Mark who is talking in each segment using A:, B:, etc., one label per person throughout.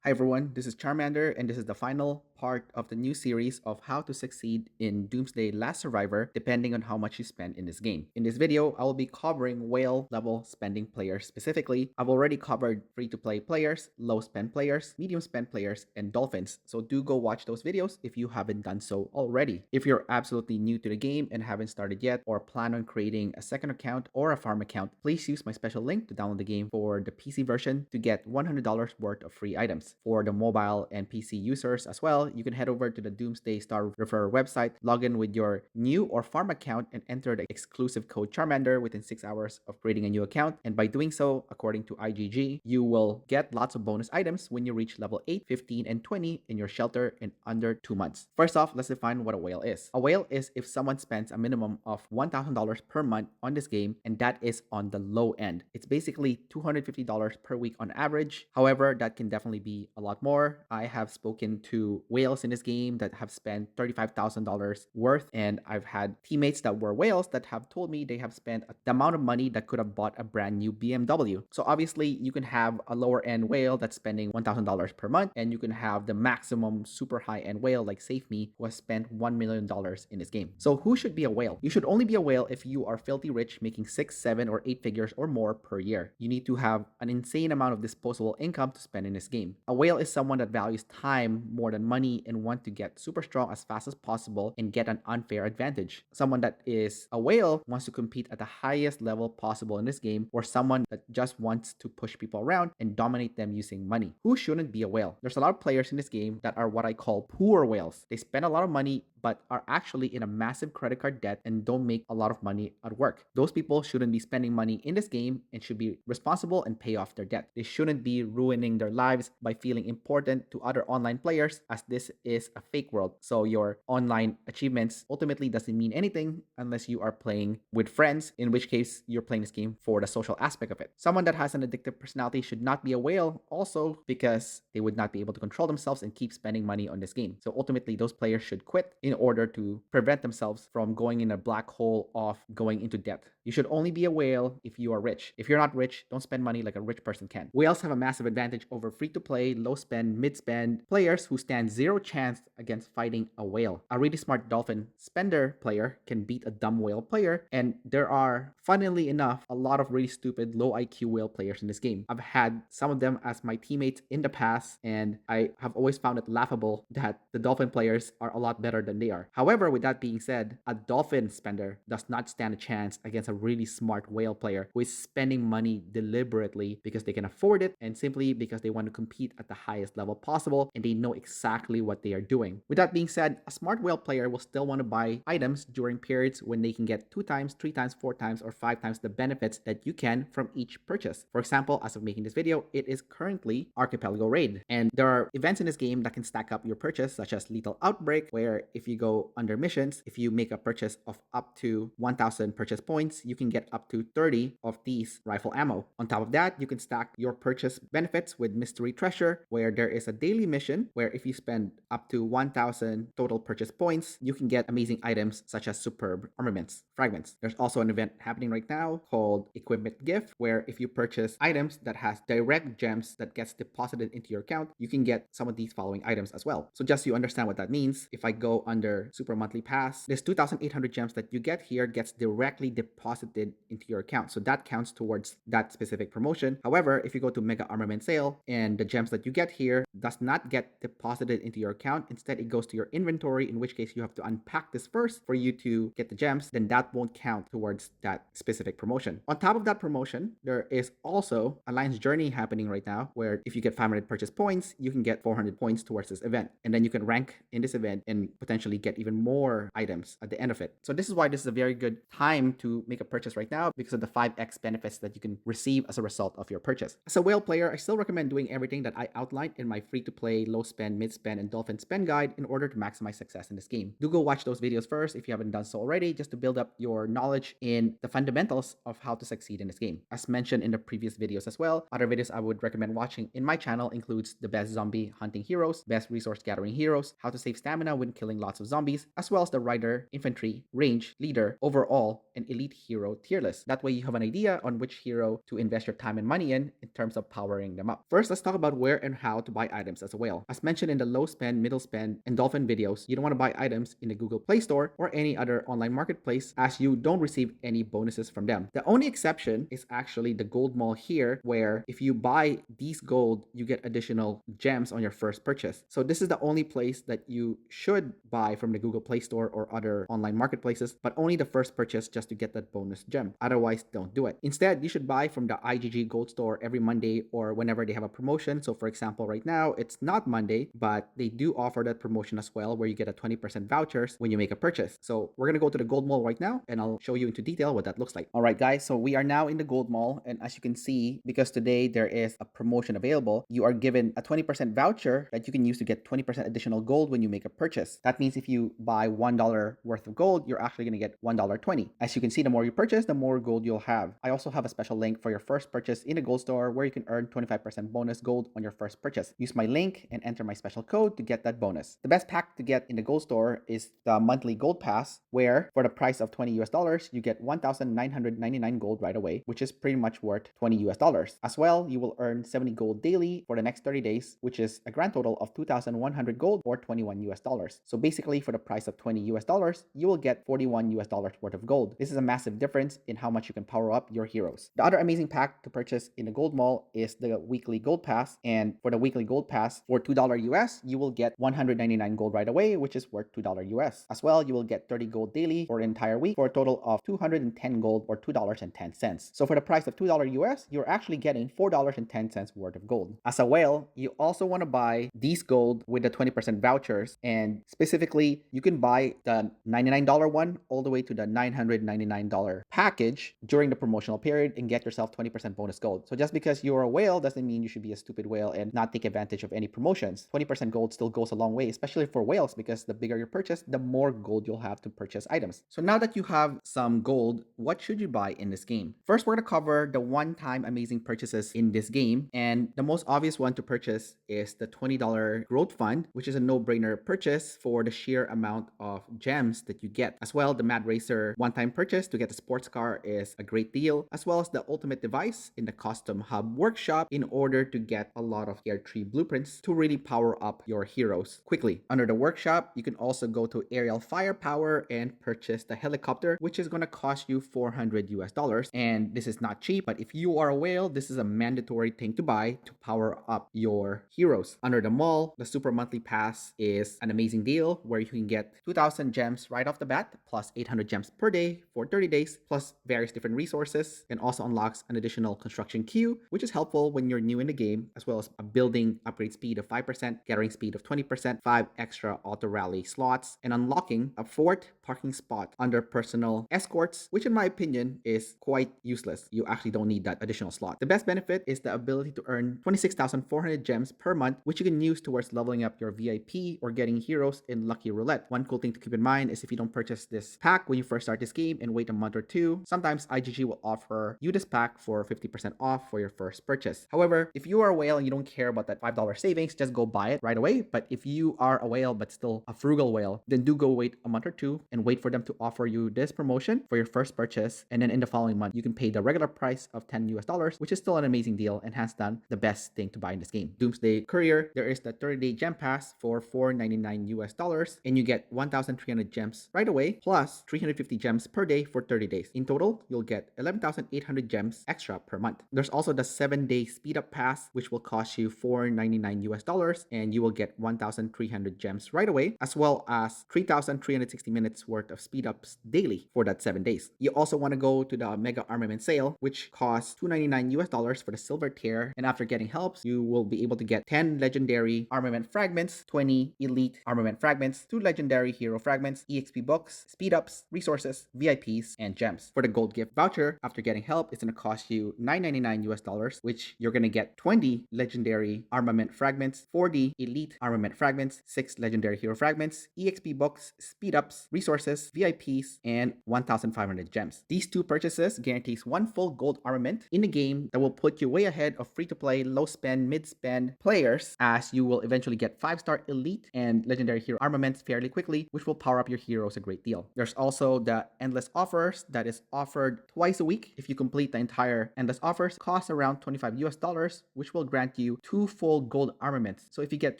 A: Hi everyone, this is Charmander, and this is the final part of the new series of how to succeed in Doomsday Last Survivor depending on how much you spend in this game. In this video, I will be covering whale level spending players specifically. I've already covered free-to-play players, low spend players, medium spend players, and dolphins, so do go watch those videos if you haven't done so already. If you're absolutely new to the game and haven't started yet or plan on creating a second account or a farm account, please use my special link to download the game for the PC version to get $100 worth of free items. For the mobile and PC users as well, you can head over to the Doomsday Star Referrer website, log in with your new or farm account, and enter the exclusive code Charmander within 6 hours of creating a new account. And by doing so, according to IGG, you will get lots of bonus items when you reach level 8, 15, and 20 in your shelter in under 2 months. First off, let's define what a whale is. A whale is if someone spends a minimum of $1,000 per month on this game, and that is on the low end. It's basically $250 per week on average. However, that can definitely be a lot more. I have spoken to whales in this game that have spent $35,000 worth, and I've had teammates that were whales that have told me they have spent the amount of money that could have bought a brand new BMW. So obviously you can have a lower end whale that's spending $1,000 per month, and you can have the maximum super high end whale like Save Me, who has spent $1 million in this game. So who should be a whale? You should only be a whale if you are filthy rich, making 6, 7, or 8 figures or more per year. You need to have an insane amount of disposable income to spend in this game. A whale is someone that values time more than money and want to get super strong as fast as possible and get an unfair advantage. Someone that is a whale wants to compete at the highest level possible in this game, or someone that just wants to push people around and dominate them using money. Who shouldn't be a whale? There's a lot of players in this game that are what I call poor whales. They spend a lot of money but are actually in a massive credit card debt and don't make a lot of money at work. Those people shouldn't be spending money in this game and should be responsible and pay off their debt. They shouldn't be ruining their lives by feeling important to other online players, as this is a fake world. So your online achievements ultimately doesn't mean anything unless you are playing with friends, in which case you're playing this game for the social aspect of it. Someone that has an addictive personality should not be a whale also, because they would not be able to control themselves and keep spending money on this game. So ultimately those players should quit in order to prevent themselves from going in a black hole of going into debt. You should only be a whale if you are rich. If you're not rich, don't spend money like a rich person can. Whales have a massive advantage over free-to-play, low-spend, mid-spend players who stand zero chance against fighting a whale. A really smart dolphin spender player can beat a dumb whale player, and there are, funnily enough, a lot of really stupid low IQ whale players in this game. I've had some of them as my teammates in the past, and I have always found it laughable that the dolphin players are a lot better than they are. However, with that being said, a dolphin spender does not stand a chance against a really smart whale player who is spending money deliberately because they can afford it and simply because they want to compete at the highest level possible and they know exactly what they are doing. With that being said, a smart whale player will still want to buy items during periods when they can get 2 times, 3 times, 4 times, or 5 times the benefits that you can from each purchase. For example, as of making this video, it is currently Archipelago Raid, and there are events in this game that can stack up your purchase, such as Lethal Outbreak, where if you go under missions, if you make a purchase of up to 1,000 purchase points, you can get up to 30 of these rifle ammo. On top of that, you can stack your purchase benefits with Mystery Treasure, where there is a daily mission where if you spend up to 1,000 total purchase points, you can get amazing items such as superb armaments, fragments. There's also an event happening right now called Equipment Gift, where if you purchase items that has direct gems that gets deposited into your account, you can get some of these following items as well. So just so you understand what that means, if I go under Super Monthly Pass, this 2,800 gems that you get here gets directly deposited into your account. So that counts towards that specific promotion. However, if you go to Mega Armament Sale and the gems that you get here does not get deposited into your account, instead it goes to your inventory, in which case you have to unpack this first for you to get the gems, then that won't count towards that specific promotion. On top of that promotion, there is also Alliance Journey happening right now, where if you get 500 purchase points, you can get 400 points towards this event. And then you can rank in this event and potentially get even more items at the end of it. So this is why this is a very good time to make a purchase right now, because of the 5x benefits that you can receive as a result of your purchase. As a whale player, I still recommend doing everything that I outlined in my free-to-play, low-spend, mid-spend, and dolphin spend guide in order to maximize success in this game. Do go watch those videos first if you haven't done so already, just to build up your knowledge in the fundamentals of how to succeed in this game. As mentioned in the previous videos as well, other videos I would recommend watching in my channel includes the best zombie hunting heroes, best resource gathering heroes, how to save stamina when killing lots of zombies, as well as the rider, infantry, range, leader, overall, and elite hero tier list. That way you have an idea on which hero to invest your time and money in terms of powering them up. First, let's talk about where and how to buy items as a whale. As mentioned in the low spend, middle spend, and dolphin videos, you don't want to buy items in the Google Play Store or any other online marketplace as you don't receive any bonuses from them. The only exception is actually the gold mall here, where if you buy these gold, you get additional gems on your first purchase. So this is the only place that you should buy from the Google Play Store or other online marketplaces, but only the first purchase just to get that bonus gem. Otherwise, don't do it. Instead, you should buy from the IGG Gold Store every Monday or whenever they have a promotion. So for example, right now, it's not Monday, but they do offer that promotion as well, where you get a 20% vouchers when you make a purchase. So we're gonna go to the gold mall right now, and I'll show you into detail what that looks like. All right, guys, so we are now in the gold mall, and as you can see, because today there is a promotion available, you are given a 20% voucher that you can use to get 20% additional gold when you make a purchase. That means if you buy $1 worth of gold, you're actually gonna get $1.20. As you can see, the more you purchase, the more gold you'll have. I also have a special link for your first purchase in the gold store where you can earn 25% bonus gold on your first purchase. Use my link and enter my special code to get that bonus. The best pack to get in the gold store is the monthly gold pass, where for the price of $20 US, you get 1,999 gold right away, which is pretty much worth $20 US. As well, you will earn 70 gold daily for the next 30 days, which is a grand total of 2,100 gold or $21 US. So basically, for the price of $20 US, you will get $41 US worth of gold. This is a massive difference in how much you can power up your heroes. The other amazing pack to purchase in the gold mall is the weekly gold pass, and for the weekly gold pass for $2 US, you will get 199 gold right away, which is worth $2 US. As well, you will get 30 gold daily for an entire week for a total of 210 gold or $2.10. So for the price of $2 US, you're actually getting $4.10 worth of gold. As a whale, you also want to buy these gold with the 20% vouchers, and specifically, you can buy the $99 one all the way to the $999 package during the promotional period and get yourself 20% bonus gold. So just because you're a whale doesn't mean you should be a stupid whale and not take advantage of any promotions. 20% gold still goes a long way, especially for whales, because the bigger your purchase, the more gold you'll have to purchase items. So now that you have some gold, what should you buy in this game? First, we're going to cover the one-time amazing purchases in this game, and the most obvious one to purchase is the $20 growth fund, which is a no-brainer purchase for the sheer amount of gems that you get. As well, the Mad Racer one-time purchase to get a sports car is a great deal, as well as the ultimate device in the custom hub workshop in order to get a lot of tier 3 blueprints to really power up your heroes quickly. Under the workshop, you can also go to aerial firepower and purchase the helicopter, which is going to cost you $400 US. And this is not cheap, but if you are a whale, this is a mandatory thing to buy to power up your heroes. Under the mall, the super monthly pass is an amazing deal where you can get 2,000 gems right off the bat, plus 800 gems per day for 30 days, plus various different resources, and also unlocks an additional construction queue, which is helpful when you're new in the game, as well as a building upgrade speed of 5%, gathering speed of 20%, 5 extra auto rally slots, and unlocking a fort parking spot under personal escorts, which in my opinion is quite useless. You actually don't need that additional slot. The best benefit is the ability to earn 26,400 gems per month, which you can use towards leveling up your VIP or getting heroes in Lucky Roulette. One cool thing to keep in mind is if you don't purchase this pack when you first start this game and wait a month or two, sometimes IGG will offer you this pack for 50% off for your first purchase. However, if you are a whale and you don't care about that $5 savings, just go buy it right away. But if you are a whale but still a frugal whale, then do go wait a month or two and wait for them to offer you this promotion for your first purchase. And then in the following month, you can pay the regular price of $10 US, which is still an amazing deal and hands down the best thing to buy in this game. Doomsday Courier, there is the 30-day gem pass for $499 US, and you get 1,300 gems right away, plus 350 gems per day for 30 days. In total, you'll get 11,800 gems extra per month. There's also the 7-day speed up pass, which will cost you $499 US, and you will get 1,300 gems right away, as well as 3,360 minutes worth of speed ups daily for that 7 days. You also want to go to the Mega Armament Sale, which costs $299 US for the silver tier, and after getting helps, you will be able to get 10 legendary armament fragments, 20 elite armament fragments, 2 legendary hero fragments, EXP books, speed ups, resources, VIPs, and gems. For the gold gift voucher, after getting help, it's going to cost you $999 US, which you're going to get 20 legendary armament fragments, 40 elite armament fragments, 6 legendary hero fragments, EXP books, speed ups, resources, VIPs, and 1,500 gems. These two purchases guarantees 1 full gold armament in the game that will put you way ahead of free-to-play, low-spend, mid-spend players, as you will eventually get 5-star elite and legendary hero armaments fairly quickly, which will power up your heroes a great deal. There's also the endless offers offers that is offered twice a week. If you complete the entire endless offers, costs around $25, which will grant you 2 full gold armaments. So if you get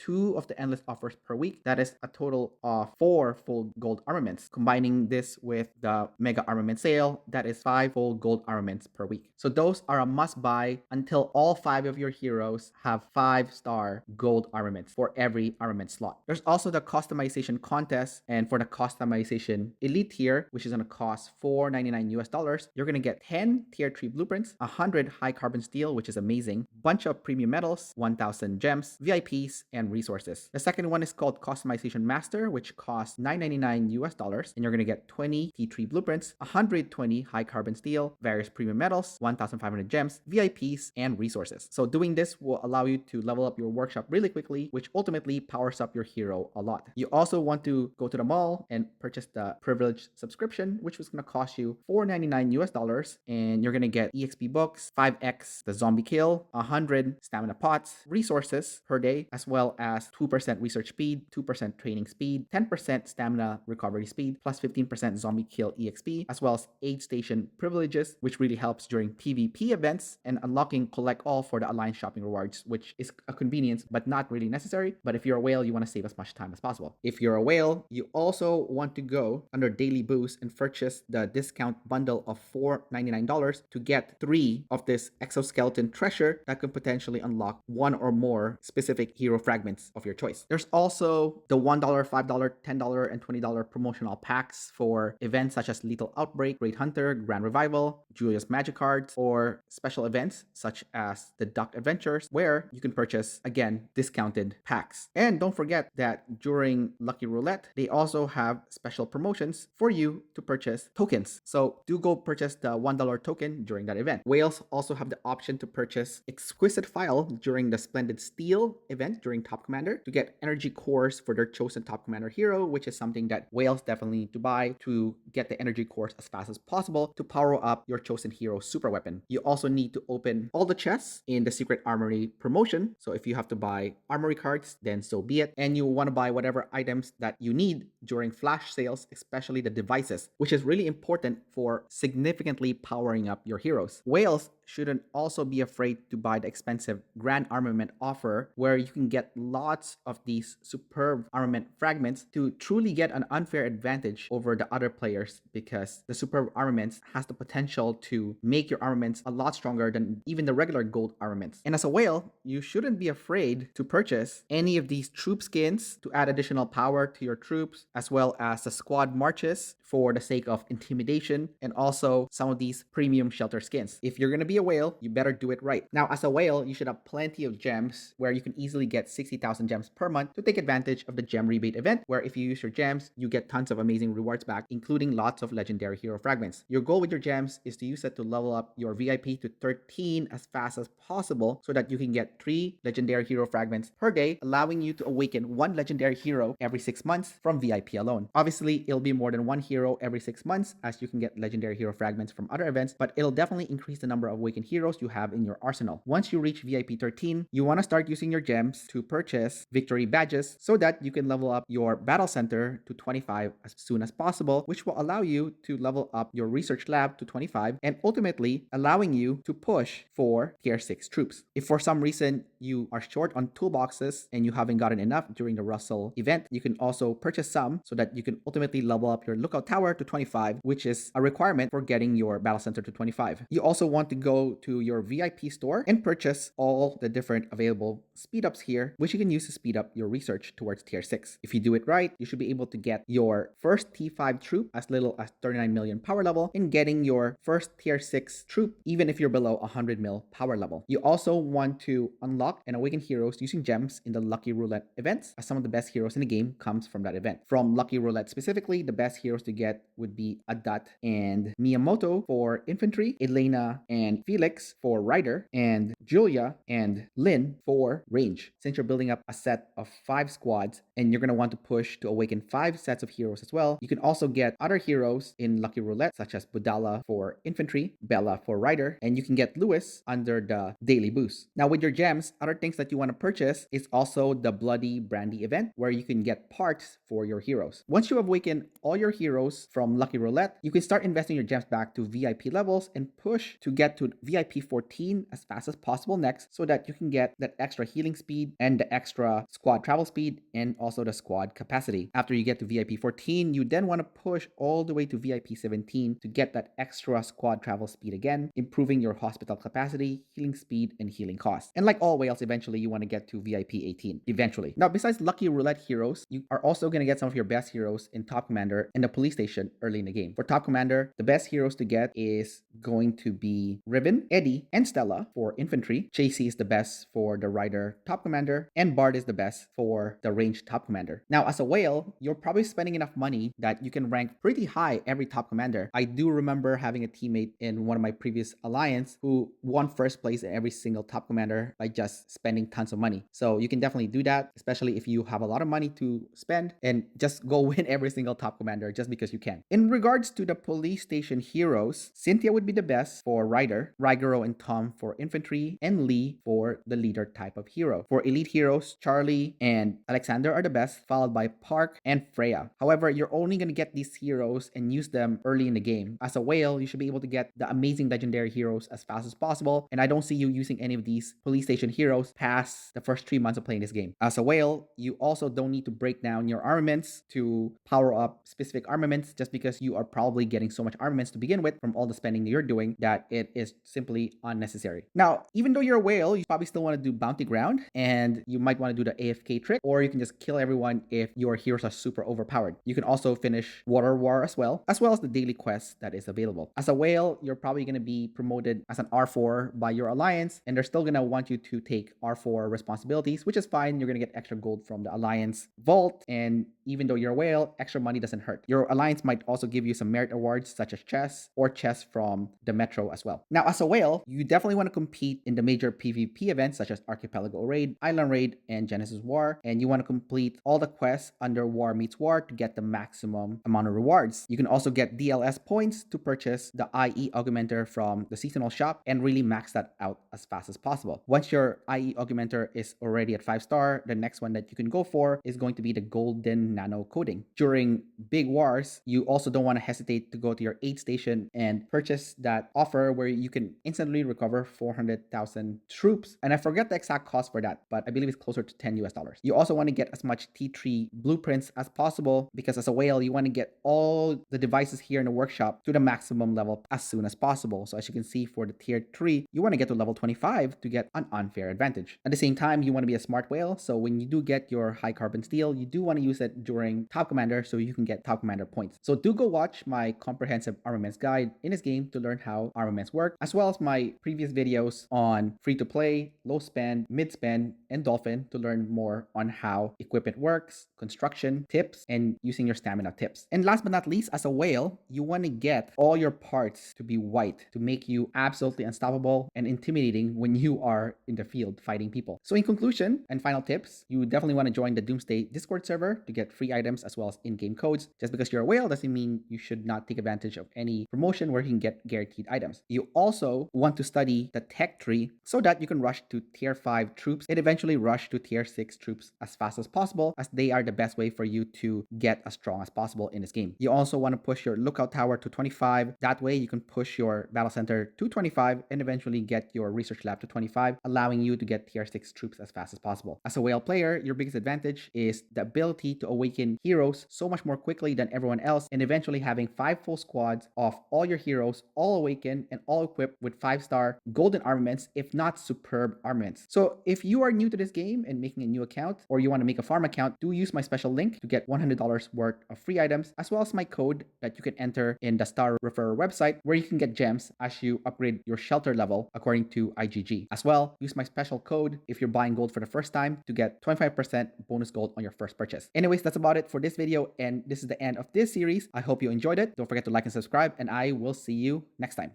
A: 2 of the endless offers per week, that is a total of 4 full gold armaments. Combining this with the mega armament sale, that is 5 full gold armaments per week. So those are a must buy until all 5 of your heroes have 5-star gold armaments for every armament slot. There's also the customization contest, and for the customization elite tier, which is going to cost $4.99, you're going to get 10 tier 3 blueprints, 100 high carbon steel, which is amazing, bunch of premium metals, 1000 gems, VIPs, and resources. The second one is called customization master, which costs $9.99, and you're going to get 20 T3 blueprints, 120 high carbon steel, various premium metals, 1500 gems, VIPs, and resources. So doing this will allow you to level up your workshop really quickly, which ultimately powers up your hero a lot. You also want to go to the mall and purchase the privileged subscription, which was going to cost you $4.99, and you're going to get EXP books, 5x the zombie kill, 100 stamina pots, resources per day, as well as 2% research speed, 2% training speed, 10% stamina recovery speed, plus 15% zombie kill EXP, as well as aid station privileges, which really helps during PvP events, and unlocking collect all for the Alliance shopping rewards, which is a convenience but not really necessary. But if you're a whale, you want to save as much time as possible. If you're a whale, you also want to go under daily boost and purchase the discount bundle of $4.99 to get 3 of this exoskeleton treasure that could potentially unlock 1 or more specific hero fragments of your choice. There's also the $1, $5, $10, and $20 promotional packs for events such as Lethal Outbreak, Great Hunter, Grand Revival, Julius Magic Cards, or special events such as the Duck Adventures, where you can purchase, again, discounted packs. And don't forget that during Lucky Roulette, they also have special promotions for you to purchase tokens. So do go purchase the $1 token during that event. Whales also have the option to purchase Exquisite File during the Splendid Steel event during Top Commander to get energy cores for their chosen Top Commander hero, which is something that whales definitely need to buy to get the energy cores as fast as possible to power up your chosen hero super weapon. You also need to open all the chests in the Secret Armory promotion. So if you have to buy armory cards, then so be it. And you want to buy whatever items that you need during flash sales, especially the devices, which is really important for significantly powering up your heroes. Whales shouldn't also be afraid to buy the expensive Grand Armament offer, where you can get lots of these superb armament fragments to truly get an unfair advantage over the other players, because the superb armaments has the potential to make your armaments a lot stronger than even the regular gold armaments. And as a whale, you shouldn't be afraid to purchase any of these troop skins to add additional power to your troops, as well as the squad marches for the sake of intimidation, and also some of these premium shelter skins. If you're going to be a whale, you better do it right. Now, as a whale, you should have plenty of gems, where you can easily get 60,000 gems per month to take advantage of the gem rebate event, where if you use your gems, you get tons of amazing rewards back, including lots of legendary hero fragments. Your goal with your gems is to use it to level up your VIP to 13 as fast as possible, so that you can get 3 legendary hero fragments per day, allowing you to awaken 1 legendary hero every 6 months from VIP alone. Obviously, it'll be more than 1 hero every 6 months, as you can get legendary hero fragments from other events, but it'll definitely increase the number of awakened heroes you have in your arsenal. Once you reach VIP 13, you want to start using your gems to purchase victory badges so that you can level up your battle center to 25 as soon as possible, which will allow you to level up your research lab to 25, and ultimately allowing you to push for tier 6 troops. If for some reason you are short on toolboxes and you haven't gotten enough during the Russell event, you can also purchase some so that you can ultimately level up your lookout tower to 25, which is a requirement for getting your battle center to 25. You also want to go to your VIP store and purchase all the different available speed ups here, which you can use to speed up your research towards tier 6. If you do it right, you should be able to get your first T5 troop as little as 39 million power level, and getting your first tier 6 troop even if you're below 100 mil power level. You also want to unlock and awaken heroes using gems in the Lucky Roulette events, as some of the best heroes in the game comes from that event. From Lucky Roulette specifically, the best heroes to get would be Adat and Miyamoto for infantry, Elena and Felix for Rider, and Julia and Lynn for Range. Since you're building up a set of 5 squads and you're going to want to push to awaken 5 sets of heroes as well, you can also get other heroes in Lucky Roulette, such as Budala for Infantry, Bella for Rider, and you can get Lewis under the Daily Boost. Now with your gems, other things that you want to purchase is also the Bloody Brandy event, where you can get parts for your heroes. Once you awaken all your heroes from Lucky Roulette, you can start investing your gems back to VIP levels and push to get to VIP 14 as fast as possible next, so that you can get that extra healing speed and the extra squad travel speed and also the squad capacity. After you get to VIP 14, you then want to push all the way to VIP 17 to get that extra squad travel speed again, improving your hospital capacity, healing speed, and healing cost. And like all whales, eventually you want to get to VIP 18 eventually. Now, besides Lucky Roulette heroes, you are also going to get some of your best heroes in Top Commander and the police station early in the game. For Top Commander, the best heroes to get is going to be Ribbon, Eddie, and Stella for Infantry. Chasey is the best for the Rider Top Commander, and Bard is the best for the Range Top Commander. Now, as a whale, you're probably spending enough money that you can rank pretty high every Top Commander. I do remember having a teammate in one of my previous alliance who won first place in every single Top Commander by just spending tons of money. So you can definitely do that, especially if you have a lot of money to spend, and just go win every single Top Commander just because you can. In regards to the police station heroes, Cynthia would be the best for Rider, Rigoro and Tom for Infantry, and Lee for the leader type of hero. For elite heroes, Charlie and Alexander are the best, followed by Park and Freya. However, you're only going to get these heroes and use them early in the game. As a whale, you should be able to get the amazing legendary heroes as fast as possible, and I don't see you using any of these police station heroes past the first 3 months of playing this game. As a whale, you also don't need to break down your armaments to power up specific armaments, just because you are probably getting so much armaments to begin with from all the spending that you're doing that it is simply unnecessary. Now, even though you're a whale, you probably still want to do bounty ground, and you might want to do the AFK trick, or you can just kill everyone if your heroes are super overpowered. You can also finish Water War as well as the daily quest that is available. As a whale, you're probably going to be promoted as an R4 by your alliance, and they're still going to want you to take R4 responsibilities, which is fine. You're going to get extra gold from the alliance vault, and even though you're a whale, extra money doesn't hurt. Your alliance might also give you some merit awards such as chests or chests from the Metro as well. Now, as a whale, you definitely want to compete in the major PvP events such as Archipelago Raid, Island Raid, and Genesis War, and you want to complete all the quests under War Meets War to get the maximum amount of rewards. You can also get DLS points to purchase the IE Augmenter from the seasonal shop and really max that out as fast as possible. Once your IE Augmenter is already at 5-star, the next one that you can go for is going to be the Golden Nano Coating. During big wars, you also don't want to hesitate to go to your aid station and purchase that offer where you can instantly recover 400,000 troops. And I forget the exact cost for that, but I believe it's closer to $10 US. You also want to get as much T3 blueprints as possible, because as a whale, you want to get all the devices here in the workshop to the maximum level as soon as possible. So as you can see, for the tier 3, you want to get to level 25 to get an unfair advantage. At the same time, you want to be a smart whale, so when you do get your high carbon steel, you do want to use it during Top Commander so you can get Top Commander points. So do go watch my comprehensive armaments guide in this game to learn how armaments work, as well as my previous videos on free to play, low spend, mid spend, and dolphin to learn more on how equipment works, construction tips, and using your stamina tips. And last but not least, as a whale, you want to get all your parts to be white to make you absolutely unstoppable and intimidating when you are in the field fighting people. So in conclusion and final tips, you definitely want to join the Doomsday Discord server to get free items as well as in-game codes. Just because you're a whale doesn't mean you should not take advantage of any promotion where you can get guaranteed items. You also want to study the tech tree so that you can rush to tier 5 troops and eventually rush to tier 6 troops as fast as possible, as they are the best way for you to get as strong as possible in this game. You also want to push your lookout tower to 25. That way you can push your battle center to 25 and eventually get your research lab to 25, allowing you to get tier 6 troops as fast as possible. As a whale player, your biggest advantage is the ability to awaken heroes so much more quickly than everyone else, and eventually having 5 full squads of all your heroes all awakened and all equipped with 5-star golden armaments, if not superb armaments. So if you are new to this game and making a new account, or you want to make a farm account, do use my special link to get $100 worth of free items, as well as my code that you can enter in the Star Referrer website, where you can get gems as you upgrade your shelter level according to IGG. As well, use my special code if you're buying gold for the first time to get 25% bonus gold on your first purchase. Anyways, that's about it for this video, and this is the end of this series. I hope you enjoyed it. Don't forget to like and subscribe, and I will see you next time.